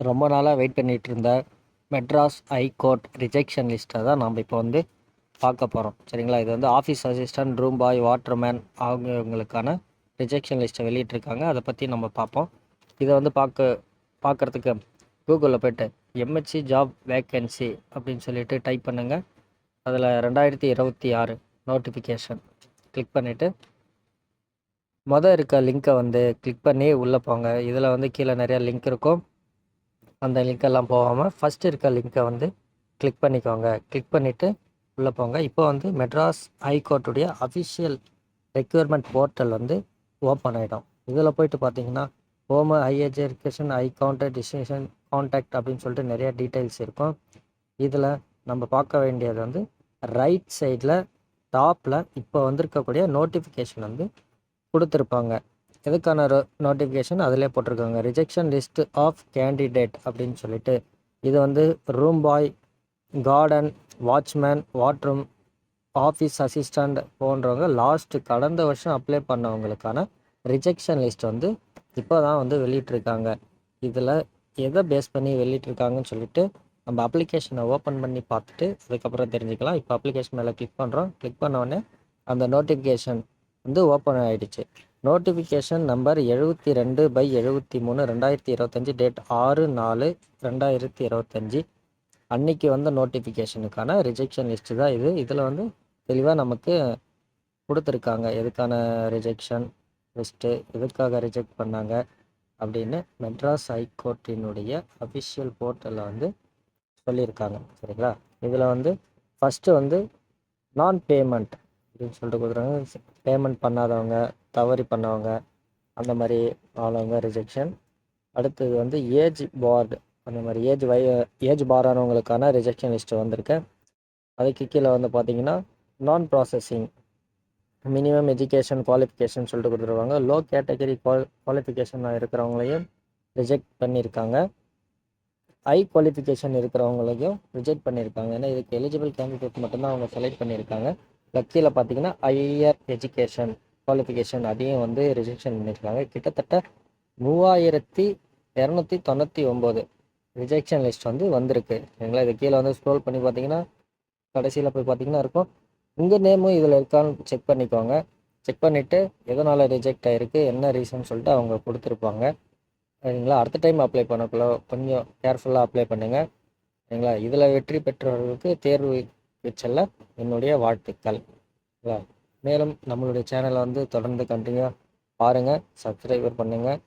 ரொம்ப நாளாக வெயிட் பண்ணிகிட்டு இருந்த மெட்ராஸ் ஹைகோர்ட் ரிஜெக்ஷன் லிஸ்ட்டை தான் நம்ம இப்போ வந்து பார்க்க போகிறோம். சரிங்களா? இது வந்து office assistant, room boy, waterman அவங்களுக்கான ரிஜெக்ஷன் லிஸ்ட்டை வெளியிட்டிருக்காங்க. அதை பற்றி நம்ம பார்ப்போம். இதை வந்து பார்க்குறதுக்கு கூகுளில் போய்ட்டு எம்ஹெச்சி ஜாப் வேக்கன்சி அப்படின்னு சொல்லிட்டு டைப் பண்ணுங்கள். அதில் 2026 நோட்டிஃபிகேஷன் கிளிக் பண்ணிவிட்டு இருக்க லிங்க்கை வந்து கிளிக் பண்ணி உள்ளே போங்க. இதில் வந்து கீழே நிறையா லிங்க் இருக்கும். அந்த லிங்க்கெல்லாம் போகாமல் ஃபஸ்ட்டு இருக்க லிங்க்கை வந்து கிளிக் பண்ணிக்கோங்க. கிளிக் பண்ணிவிட்டு உள்ளே போங்க. இப்போ வந்து மெட்ராஸ் ஹைகோர்ட்டுடைய அஃபிஷியல் ரெக்யூர்மெண்ட் போர்ட்டல் வந்து ஓப்பன் ஆகிடும். இதில் போய்ட்டு பார்த்தீங்கன்னா home, high education, high counter, distinction, contact அப்படின்னு சொல்லிட்டு நிறைய டீட்டெயில்ஸ் இருக்கும். இதில் நம்ம பார்க்க வேண்டியது வந்து ரைட் சைடில் டாப்பில் இப்போ வந்திருக்கக்கூடிய நோட்டிஃபிகேஷன் வந்து கொடுத்துருப்பாங்க. எதுக்கான நோட்டிஃபிகேஷன் அதிலே போட்டிருக்காங்க. ரிஜெக்ஷன் லிஸ்ட் ஆஃப் கேண்டிடேட் அப்படின்னு சொல்லிட்டு. இது வந்து room boy, garden, watchman, washroom, office assistant போன்றவங்க கடந்த வருஷம் அப்ளை பண்ணவங்களுக்கான ரிஜெக்ஷன் லிஸ்ட் வந்து இப்போ தான் வந்து வெளியிட்ருக்காங்க. இதில் எதை பேஸ் பண்ணி வெளியிட்ருக்காங்கன்னு சொல்லிட்டு நம்ம அப்ளிகேஷனை ஓப்பன் பண்ணி பார்த்துட்டு அதுக்கப்புறம் தெரிஞ்சுக்கலாம். இப்போ அப்ளிகேஷன் மேலே கிளிக் பண்ணுறோம். கிளிக் பண்ணோடனே அந்த நோட்டிஃபிகேஷன் வந்து ஓப்பன் ஆகிடுச்சு. Notification number 72/73 2025, date 6/4/2025. அன்னைக்கு வந்த நோட்டிஃபிகேஷனுக்கான ரிஜெக்ஷன் லிஸ்ட்டு தான் இது. இதில் வந்து தெளிவாக நமக்கு கொடுத்துருக்காங்க எதுக்கான ரிஜெக்ஷன் லிஸ்ட்டு, எதுக்காக ரிஜெக்ட் பண்ணாங்க அப்படின்னு மெட்ராஸ் ஹைகோர்ட்டினுடைய அஃபிஷியல் போர்ட்டலில் வந்து சொல்லியிருக்காங்க. சரிங்களா? இதில் வந்து ஃபஸ்ட்டு வந்து நான் பேமெண்ட் அப்படின்னு சொல்லிட்டு கொடுக்குறாங்க. பேமெண்ட் பண்ணாதவங்க, தவறி பண்ணவங்க, அந்த மாதிரி ஆனவங்க ரிஜெக்ஷன். அடுத்தது வந்து ஏஜ் பார்டு, அந்த மாதிரி ஏஜ் பாரானவங்களுக்கான ரிஜெக்ஷன் லிஸ்ட்டு வந்திருக்கு. அதுக்கு கீழே வந்து பார்த்தீங்கன்னா நான் ப்ராசஸிங், மினிமம் எஜுகேஷன் குவாலிஃபிகேஷன் சொல்லிட்டு கொடுத்துருவாங்க. லோ கேட்டகரி குவாலிஃபிகேஷன் இருக்கிறவங்களையும் ரிஜெக்ட் பண்ணியிருக்காங்க. ஹை குவாலிஃபிகேஷன் இருக்கிறவங்களையும் ரிஜெக்ட் பண்ணியிருக்காங்க. ஏன்னா இதுக்கு எலிஜிபிள் கேண்டிடேட் மட்டும்தான் அவங்க செலக்ட் பண்ணியிருக்காங்க. கீழே பார்த்தீங்கன்னா ஹையர் எஜுகேஷன் குவாலிஃபிகேஷன் அதையும் வந்து ரிஜெக்ஷன் பண்ணியிருக்காங்க. கிட்டத்தட்ட 3299 ரிஜெக்ஷன் லிஸ்ட் வந்து வந்திருக்கு. சரிங்களா? இது கீழே வந்து ஸ்க்ரோல் பண்ணி பார்த்தீங்கன்னா கடைசியில் போய் பார்த்தீங்கன்னா இருக்கும். உங்கள் நேமும் இதில் இருக்கான்னு செக் பண்ணிக்கோங்க. செக் பண்ணிவிட்டு எதனால் ரிஜெக்ட் ஆகிருக்கு, என்ன ரீசன் சொல்லிட்டு அவங்க கொடுத்துருப்பாங்க. சரிங்களா? அடுத்த டைம் அப்ளை பண்ணக்குள்ள கொஞ்சம் கேர்ஃபுல்லாக அப்ளை பண்ணுங்கள். சரிங்களா? இதில் வெற்றி பெற்றவர்களுக்கு தேர்வு செல்ல என்னுடைய வாழ்த்துக்கள். மேலும் நம்மளுடைய சேனலை வந்து தொடர்ந்து கண்டினியூவாக பாருங்கள், சப்ஸ்கிரைபர் பண்ணுங்கள்.